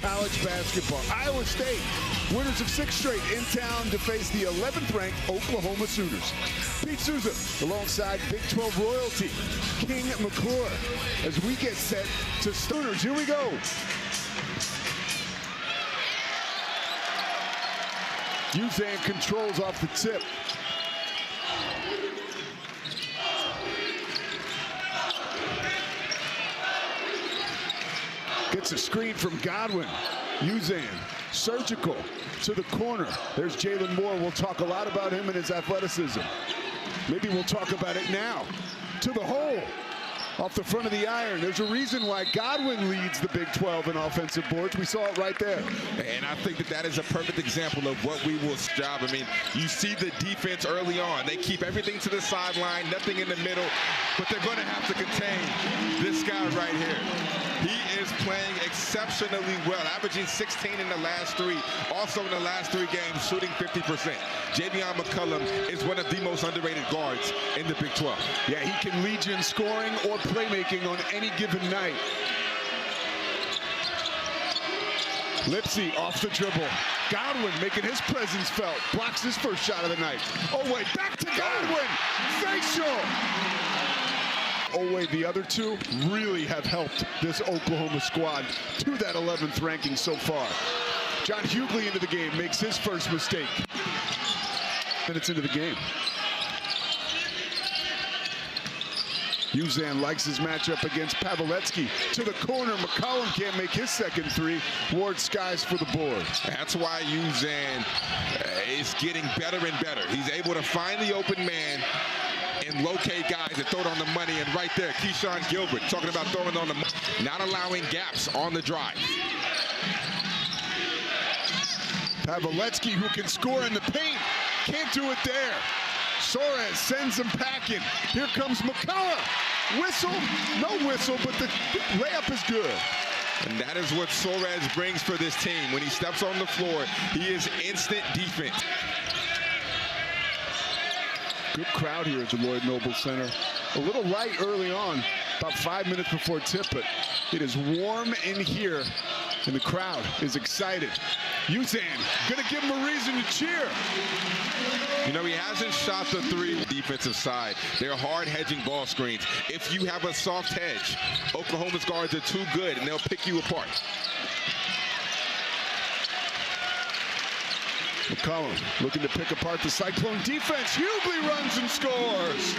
college basketball. Iowa State, winners of 6 straight, in town to face the 11th-ranked Oklahoma Sooners. Pete Souza alongside Big 12 royalty, King McClure, as we get set to Sooners. Here we go. Uzan controls off the tip. Gets a screen from Godwin. Uzan, surgical to the corner. There's Jalen Moore. We'll talk a lot about him and his athleticism. Maybe we'll talk about it now. To the hole. Off the front of the iron. There's a reason why Godwin leads the Big 12 in offensive boards. We saw it right there. And I think that is a perfect example of what we will job. I mean, you see the defense early on. They keep everything to the sideline, nothing in the middle, but they're going to have to contain this guy right here. He is playing exceptionally well, averaging 16 in the last 3. Also in the last 3 games, shooting 50%. Javion McCollum is one of the most underrated guards in the Big 12. Yeah, he can lead you in scoring or playmaking on any given night. Lipsey off the dribble. Godwin making his presence felt. Blocks his first shot of the night. Oh, wait, back to Godwin. Facial. Oh, wait, the other two really have helped this Oklahoma squad to that 11th ranking so far. John Hughley into the game, makes his first mistake. Minutes into the game. Uzan likes his matchup against Pavletsky. To the corner, McCollum can't make his second 3. Ward skies for the board. That's why Uzan is getting better and better. He's able to find the open man and locate guys that throw it on the money. And right there, Keyshawn Gilbert talking about throwing on the money, not allowing gaps on the drive. Pavletsky, who can score in the paint, can't do it there. Soares sends him packing. Here comes McCullough. Whistle, no whistle, but the layup is good. And that is what Soares brings for this team. When he steps on the floor, he is instant defense. Good crowd here at the Lloyd Noble Center. A little light early on, about 5 minutes before tip, but it is warm in here, and the crowd is excited. Uzan gonna give him a reason to cheer. You know, he hasn't shot the 3 defensive side. They're hard hedging ball screens. If you have a soft hedge, Oklahoma's guards are too good, and they'll pick you apart. McCollum looking to pick apart the Cyclone defense. Hughley runs and scores.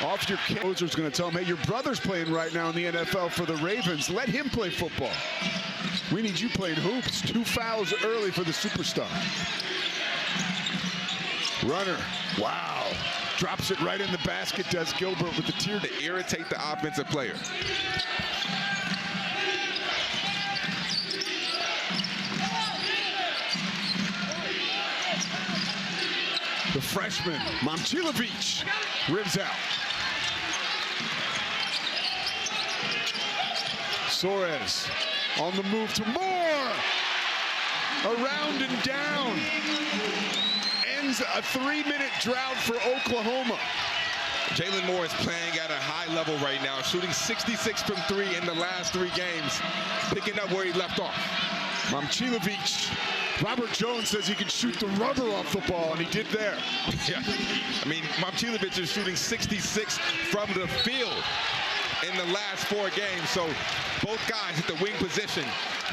Off your coach's going to tell him, hey, your brother's playing right now in the NFL for the Ravens. Let him play football. We need you playing hoops. 2 fouls early for the superstar. Runner. Wow. Drops it right in the basket, does Gilbert with the tear to irritate the offensive player. The freshman, Momcilovic, ribs out. Soares on the move to Moore. Around and down. Ends a 3-minute drought for Oklahoma. Jalen Moore is playing at a high level right now, shooting 66 from 3 in the last 3 games, picking up where he left off. Momcilovic. Robert Jones says he can shoot the rubber off the ball, and he did there. Yeah, I mean, Momcilovic is shooting 66 from the field in the last 4 games. So both guys at the wing position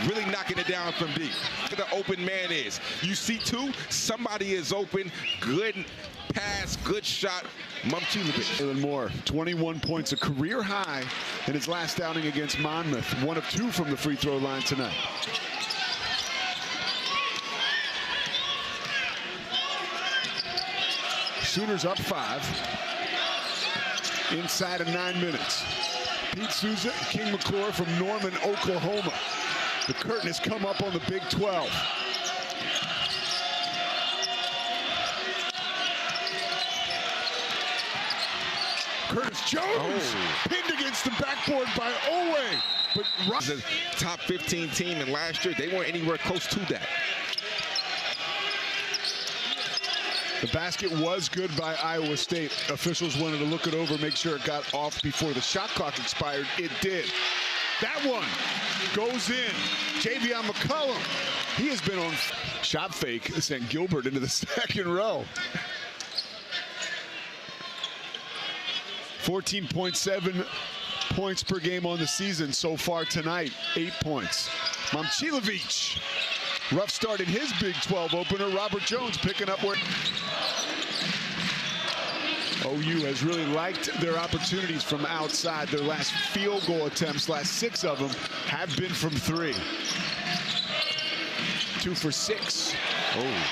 really knocking it down from deep. The open man is. You see 2, somebody is open. Good pass, good shot. Momcilovic. Jalen Moore, 21 points, a career high in his last outing against Monmouth. 1 of 2 from the free throw line tonight. Sooners up 5. Inside of 9 minutes. Pete Souza, King McClure from Norman, Oklahoma. The curtain has come up on the Big 12. Curtis Jones pinned against the backboard by Owe. But the top 15 team, and last year they weren't anywhere close to that. The basket was good by Iowa State. Officials wanted to look it over, make sure it got off before the shot clock expired. It did. That one goes in. Javion McCollum. He has been on shot fake, sent Gilbert into the second row. 14.7 points per game on the season so far tonight. 8 points. Momcilovic. Rough start in his Big 12 opener. Robert Jones picking up where OU has really liked their opportunities from outside. Their last field goal attempts, last 6 of them, have been from 3. 2 for 6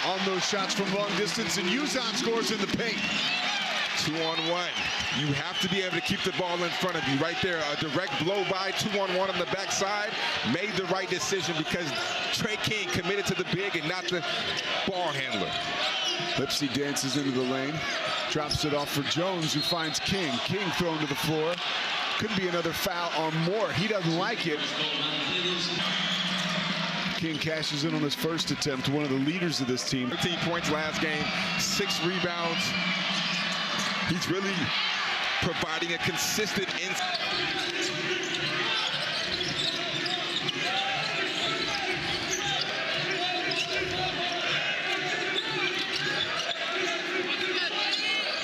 on those shots from long distance, and Uzan scores in the paint. 2-on-1. You have to be able to keep the ball in front of you. Right there, a direct blow by, 2-on-1 on the backside. Made the right decision because Trey King committed to the big and not the ball handler. Lipsey dances into the lane, drops it off for Jones, who finds King. King thrown to the floor. Could be another foul on Moore. He doesn't like it. King cashes in on his first attempt, one of the leaders of this team. 13 points last game, 6 rebounds. He's really providing a consistent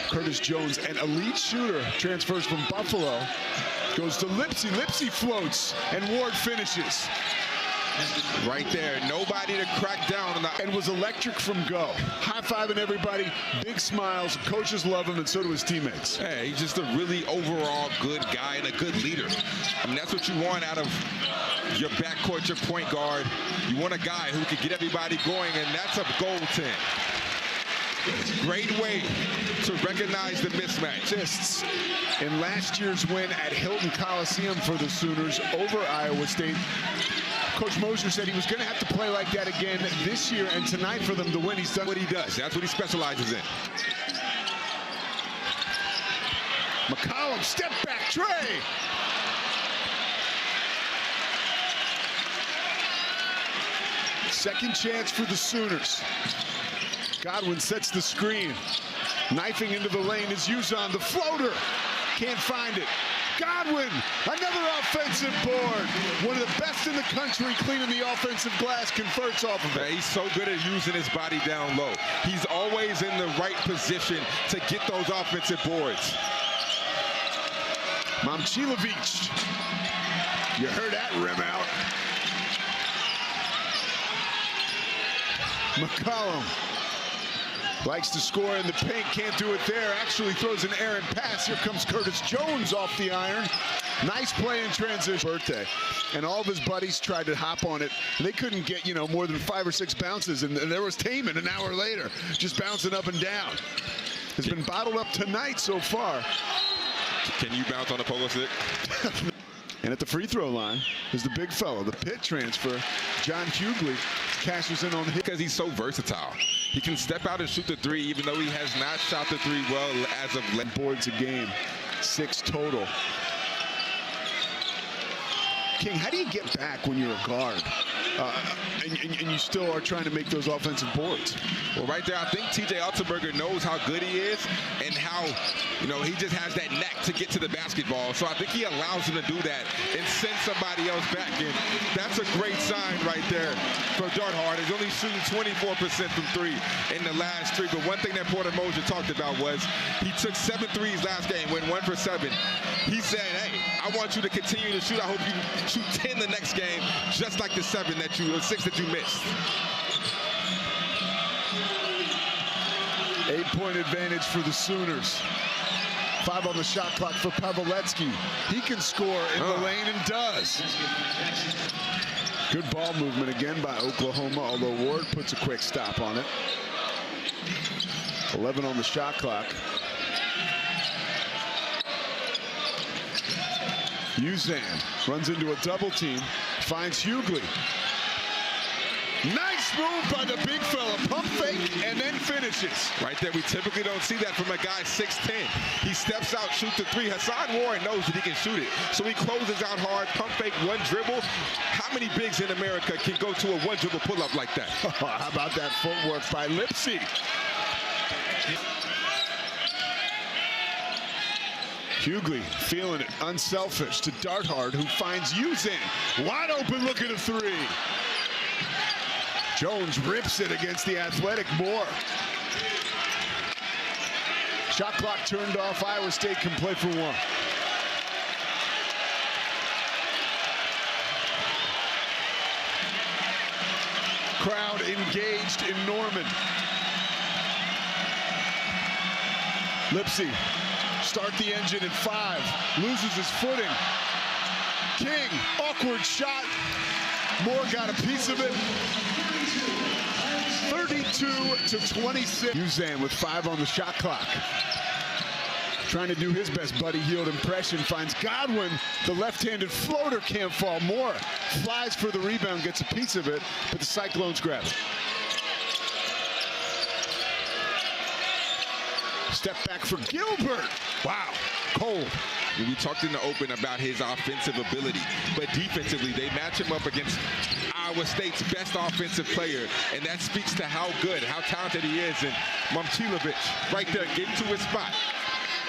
Curtis Jones, an elite shooter, transfers from Buffalo, goes to Lipsey. Lipsey floats, and Ward finishes. Right there, nobody to crack down on that. And was electric from go. High-fiving everybody, big smiles. Coaches love him, and so do his teammates. Hey, he's just a really overall good guy and a good leader. I mean, that's what you want out of your backcourt, your point guard. You want a guy who can get everybody going, and that's a goaltend. Great way to recognize the mismatch. Assists in last year's win at Hilton Coliseum for the Sooners over Iowa State. Coach Mosher said he was going to have to play like that again this year, and tonight for them to win, he's done what he does. That's what he specializes in. McCollum, step back, Trey. Second chance for the Sooners. Godwin sets the screen. Knifing into the lane is Uzan, the floater. Can't find it. Godwin, another offensive board. One of the best in the country cleaning the offensive glass, converts off of it. He's so good at using his body down low. He's always in the right position to get those offensive boards. Momcilovic. You heard that rim out. McCollum likes to score in the paint, can't do it there. Actually throws an errant pass. Here comes Curtis Jones off the iron. Nice play in transition. Birthday. And all of his buddies tried to hop on it. They couldn't get, more than 5 or 6 bounces. And there was Taman an hour later, just bouncing up and down. Has been bottled up tonight so far. Can you bounce on a polo stick? And at the free throw line is the big fellow, the Pitt transfer, John Hughley, cashes in on the hit. Because he's so versatile. He can step out and shoot the 3, even though he has not shot the 3 well as of late. Boards a game, 6 total. King, how do you get back when you're a guard and you still are trying to make those offensive boards? Well, right there, I think TJ Altenberger knows how good he is and how, he just has that neck to get to the basketball. So I think he allows him to do that and send somebody else back in. That's a great sign right there for Dart Hart. He's only shooting 24% from 3 in the last 3. But one thing that Porter Moser talked about was he took 7 threes last game, went 1 for 7. He said, hey, I want you to continue to shoot. I hope you shoot 10 the next game, just like the 6 that you missed. 8-point advantage for the Sooners. 5 on the shot clock for Pavletsky. He can score in the lane and does. Good ball movement again by Oklahoma, although Ward puts a quick stop on it. 11 on the shot clock. Uzan runs into a double team, finds Hughley. Nice move by the big fella, pump fake, and then finishes. Right there, we typically don't see that from a guy 6'10". He steps out, shoots the 3. Hassan Warren knows that he can shoot it, so he closes out hard, pump fake, 1 dribble. How many bigs in America can go to a 1 dribble pull-up like that? How about that footwork by Lipsey? Hughley feeling it, unselfish to Darthard, who finds Uzan. Wide open, look at a three. Jones rips it against the athletic Moore. Shot clock turned off. Iowa State can play for one. Crowd engaged in Norman. Lipsey, start the engine in 5, loses his footing. King, awkward shot. Moore got a piece of it. 32-26. Uzan with 5 on the shot clock. Trying to do his best Buddy Hield impression, finds Godwin. The left-handed floater can't fall. Moore flies for the rebound, gets a piece of it, but the Cyclones grab it. Step back for Gilbert. Wow, cold. We talked in the open about his offensive ability, but defensively, they match him up against Iowa State's best offensive player, and that speaks to how good, how talented he is. And Momcilovic right there, getting to his spot.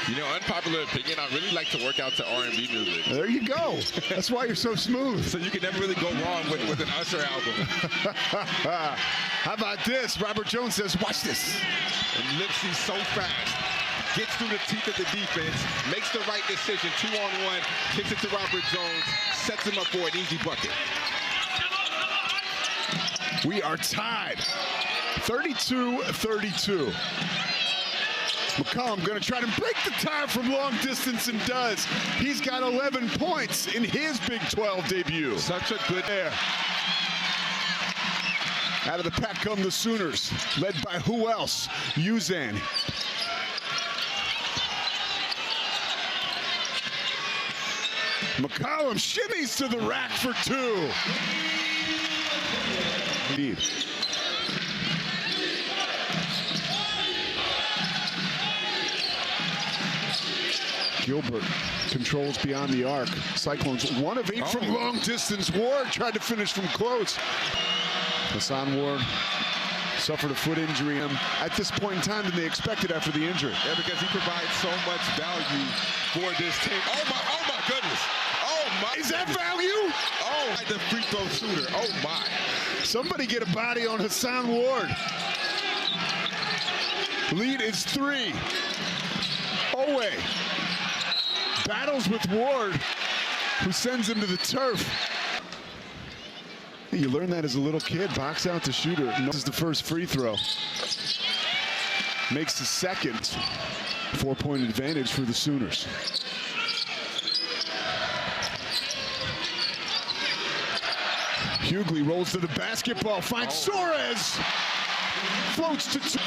You know, unpopular opinion, I really like to work out to R&B music. There you go. That's why you're so smooth. So you can never really go wrong with an Usher album. How about this? Robert Jones says, watch this. And Lipsey so fast. Gets through the teeth of the defense, makes the right decision, 2-on-1, kicks it to Robert Jones, sets him up for an easy bucket. We are tied, 32-32. McCollum going to try to break the tie from long distance and does. He's got 11 points in his Big 12 debut. Such a good air. Out of the pack come the Sooners, led by who else? Uzan. McCollum shimmies to the rack for 2. Indeed. Gilbert controls beyond the arc. Cyclones 1 of 8 from long distance. Ward tried to finish from close. Hassan Ward suffered a foot injury at this point in time than they expected after the injury. Yeah, because he provides so much value for this team. Oh my goodness. Oh my. Is that value? Oh, the free throw shooter. Oh my. Somebody get a body on Hassan Ward. Lead is 3. Owe battles with Ward, who sends him to the turf. You learn that as a little kid. Box out the shooter. This is the first free throw. Makes the second. 4-point advantage for the Sooners. Hughley rolls to the basketball, finds Soares. Floats to 2.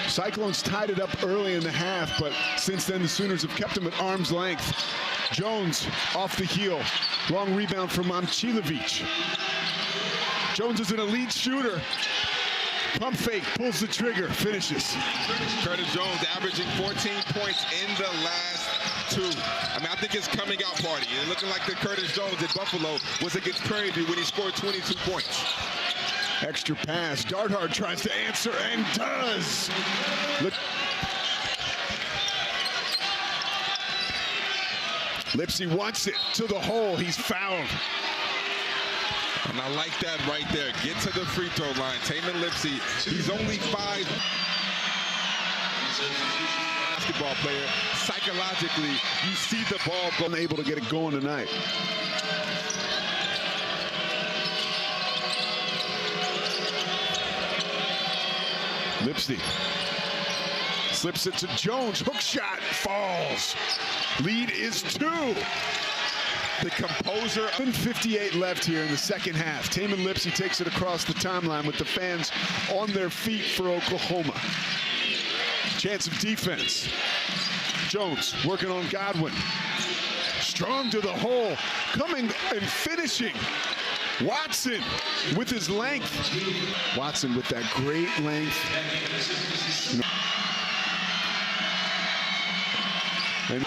Cyclones tied it up early in the half, but since then the Sooners have kept him at arm's length. Jones off the heel. Long rebound from Momcilovic. Jones is an elite shooter. Pump fake, pulls the trigger, finishes. Curtis Jones averaging 14 points in the last 2. I mean, I think it's coming out party. And looking like the Curtis Jones at Buffalo was against Prairie View when he scored 22 points. Extra pass. Darthard tries to answer and does. Look. Lipsey wants it to the hole. He's fouled. And I like that right there. Get to the free throw line. Tamin Lipsey, he's only 5. Basketball player. Psychologically, you see the ball go. Unable to get it going tonight. Lipsey slips it to Jones. Hook shot falls. Lead is 2. The composer. 58 left here in the second half. Tamin Lipsey takes it across the timeline with the fans on their feet for Oklahoma. Chance of defense. Jones working on Godwin. Strong to the hole. Coming and finishing. Watson with his length. Watson with that great length. And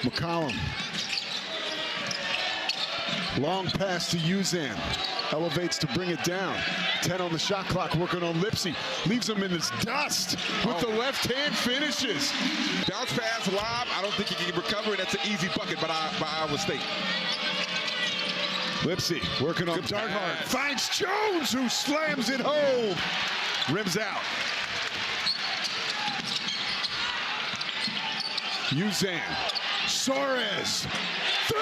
McCollum. Long pass to Uzan. Elevates to bring it down. 10 on the shot clock, working on Lipsey. Leaves him in this dust with the left hand finishes. Bounce pass, lob. I don't think he can recover, and that's an easy bucket by Iowa State. Lipsey working on Darthard. Finds Jones, who slams it home. Rims out. Uzan. Soares. 3!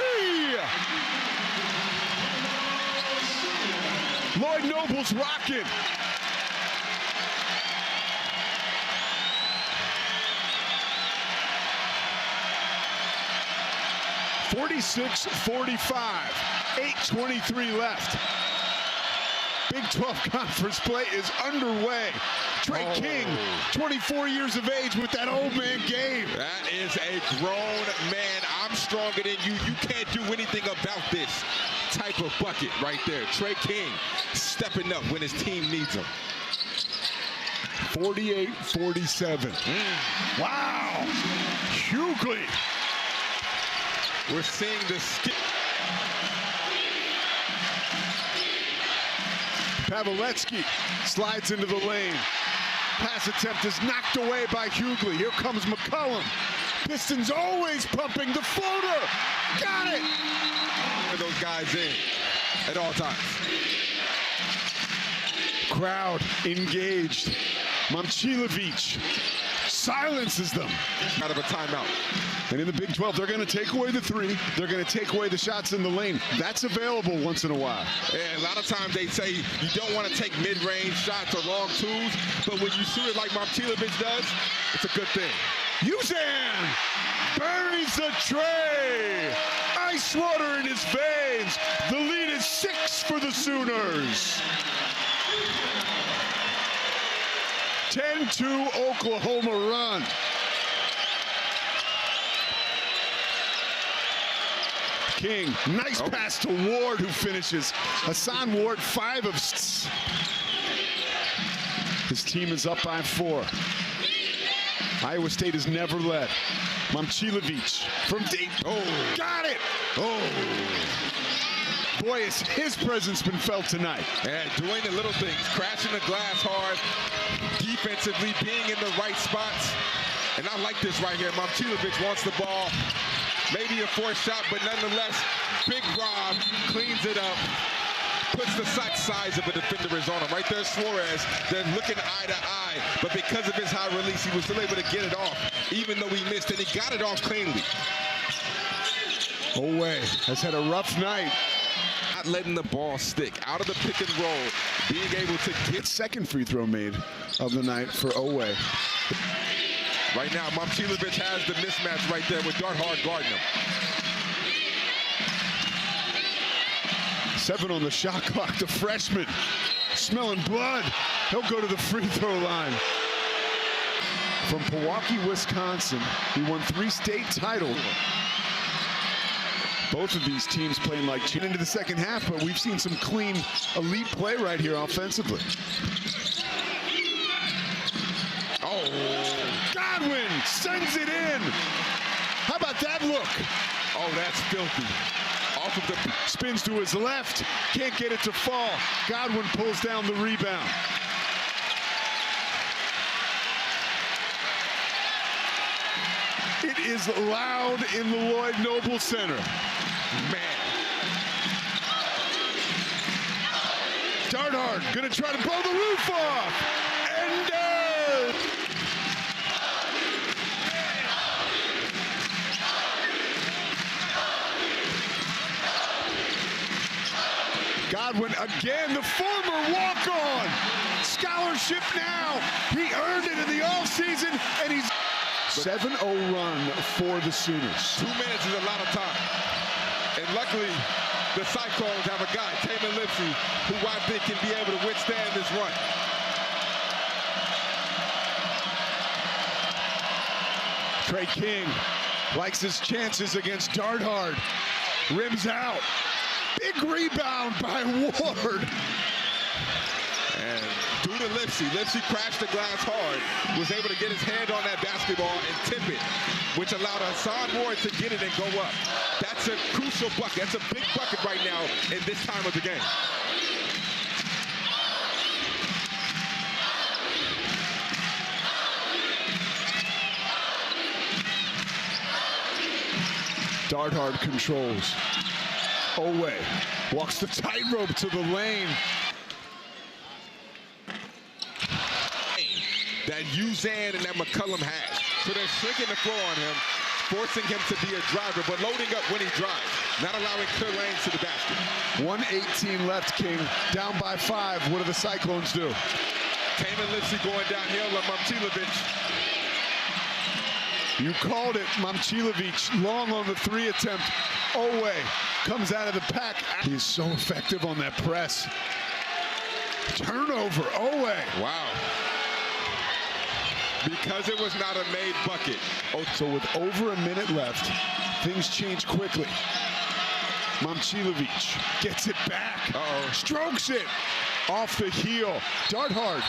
Lloyd Noble's rocking. (46-45). 8:23 left. Big 12 conference play is underway. Trey King, 24 years of age with that old man game. That is a grown man. I'm stronger than you. You can't do anything about this type of bucket right there. Trey King stepping up when his team needs him. 48-47. Wow. Hughley. We're seeing the skip. Pavletsky slides into the lane. Pass attempt is knocked away by Hughley. Here comes McCollum. Pistons always pumping the floater. Got it. Those guys in at all times. Crowd engaged. Momcilovic silences them. Out of a timeout. And in the Big 12, they're going to take away the 3. They're going to take away the shots in the lane. That's available once in a while. And a lot of times they say you don't want to take mid-range shots or long twos, but when you shoot it like Momcilovic does, it's a good thing. Uzan buries the tray. Ice water in his veins. The lead is 6 for the Sooners. 10-2 Oklahoma run. King, nice pass to Ward, who finishes. Hassan Ward, 5 of 6. His team is up by 4. Iowa State has never led. Momcilovic from deep. Oh, got it. Oh. Boy, has his presence been felt tonight. And doing the little things, crashing the glass hard, defensively being in the right spots. And I like this right here. Momcilovic wants the ball. Maybe a forced shot, but nonetheless, Big Rob cleans it up, puts the size of a defender is on him. Right there, Suarez, they're looking eye to eye, but because of his high release, he was still able to get it off, even though he missed, and he got it off cleanly. Oweh has had a rough night. Not letting the ball stick, out of the pick and roll, being able to get. Second free throw made of the night for Oweh. Right now, Momcilovic has the mismatch right there with Darthard guarding him. 7 on the shot clock. The freshman smelling blood. He'll go to the free throw line. From Milwaukee, Wisconsin, he won 3 state titles. Both of these teams playing like into the second half, but we've seen some clean, elite play right here offensively. Godwin sends it in. How about that look? Oh, that's filthy. Off of the spins to his left, can't get it to fall. Godwin pulls down the rebound. It is loud in the Lloyd Noble Center. Man. Darthard gonna try to blow the roof off. And Godwin again, the former walk-on. Scholarship now. He earned it in the offseason, and he's 7-0 run for the Sooners. 2 minutes is a lot of time. And luckily, the Cyclones have a guy, Tamin Lipsey, who I think can be able to withstand this run. Trey King likes his chances against Darthard. Rims out. Big rebound by Ward. And due to Lipsey crashed the glass hard, was able to get his hand on that basketball and tip it, which allowed Hassan Ward to get it and go up. That's a crucial bucket. That's a big bucket right now in this time of the game. Darthard controls. Owe walks the tightrope to the lane. That Uzan and that McCollum has. So they're shrinking the floor on him, forcing him to be a driver, but loading up when he drives, not allowing clear lanes to the basket. 1:18 left, King. Down by 5. What do the Cyclones do? Taman Lipsey going downhill on Momcilovic. You called it, Momcilovic, long on the 3 attempt. Owe comes out of the pack. He's so effective on that press. Turnover, Owe. Wow. Because it was not a made bucket. So with over a minute left, things change quickly. Momcilovic gets it back. Strokes it off the heel. Darthard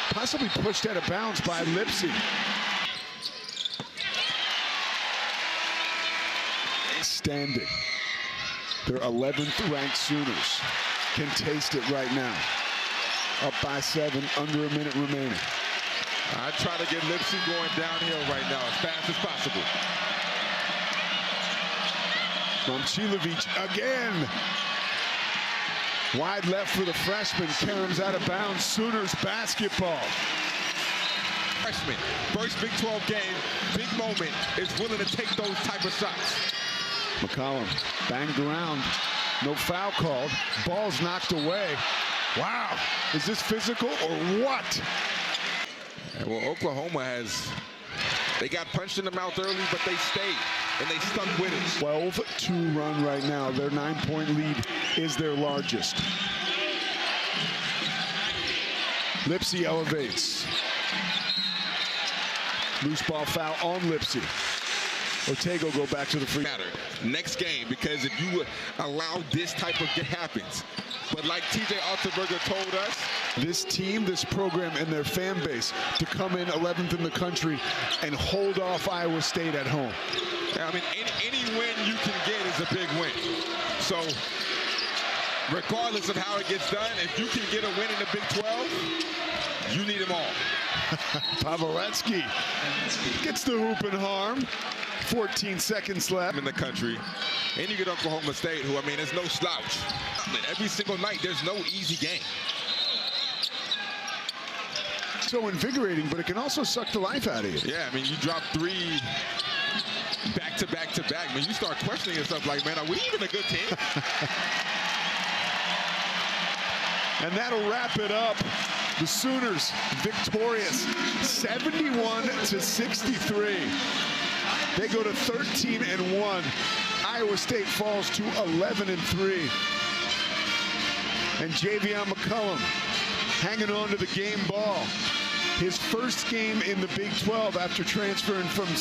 possibly pushed out of bounds by Lipsey. Standing. Their 11th ranked Sooners can taste it right now. Up by 7, under a minute remaining. I try to get Lipsey going downhill right now as fast as possible. Momcilovic again. Wide left for the freshman. Karam's out of bounds. Sooners basketball. Freshman, first Big 12 game, big moment, is willing to take those type of shots. McCollum banged around. No foul called. Ball's knocked away. Wow. Is this physical or what? And well, Oklahoma they got punched in the mouth early, but they stayed, and they stuck with it. 12-2 run right now. Their 9-point lead is their largest. Lipsey elevates. Loose ball foul on Lipsey. Ortega go back to the free. Next game, because if you allow this type of game happens. But like TJ Altenberger told us, this team, this program, and their fan base to come in 11th in the country and hold off Iowa State at home. I mean, any win you can get is a big win. So, regardless of how it gets done, if you can get a win in the Big 12, you need them all. Pavlovetsky gets the hoop and harm. 14 seconds left. In the country. And you get Oklahoma State, who, I mean, there's no slouch. Every single night, there's no easy game. So invigorating, but it can also suck the life out of you. Yeah, I mean, you drop 3 back to back to back. I mean, you start questioning yourself like, man, are we even a good team? And that'll wrap it up. The Sooners victorious 71-63. They go to 13-1. Iowa State falls to 11-3. And Javion McCollum hanging on to the game ball. His first game in the Big 12 after transferring from